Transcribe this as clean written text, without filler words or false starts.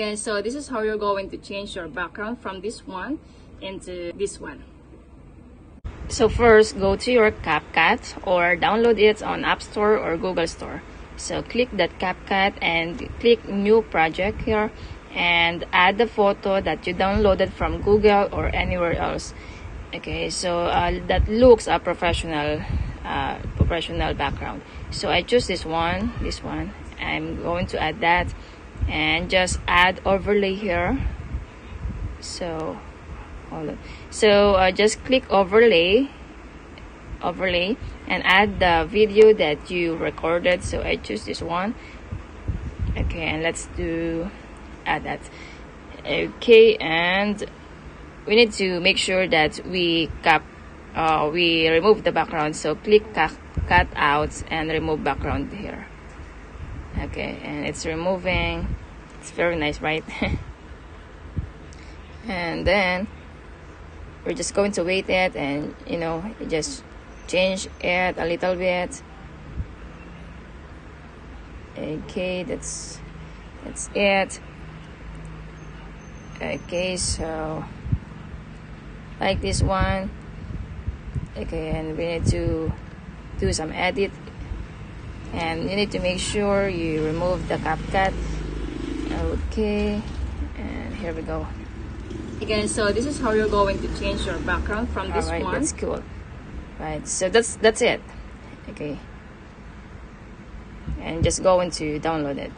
Okay, so this is how you're going to change your background from this one into this one. So first, go to your Capcut or download it on App Store or Google Store. So click that Capcut and click New Project here and add the photo that you downloaded from Google or anywhere else. Okay, so that looks a professional background. So I choose this one. I'm going to add that and just add overlay here. So hold on. So just click overlay and add the video that you recorded. So I choose this one. Okay, and let's add that. Okay, and we need to make sure that we remove the background. So click cut out and remove background here. Okay, and it's removing. It's very nice, right? And then we're just going to wait it, and just change it a little bit. Okay, that's it. Okay, so like this one. Okay, and we need to do some edit, and you need to make sure you remove the CapCut. Okay, and here we go. Again, so this is how you're going to change your background from this one. That's cool. Right, so that's it. Okay, and just going to download it.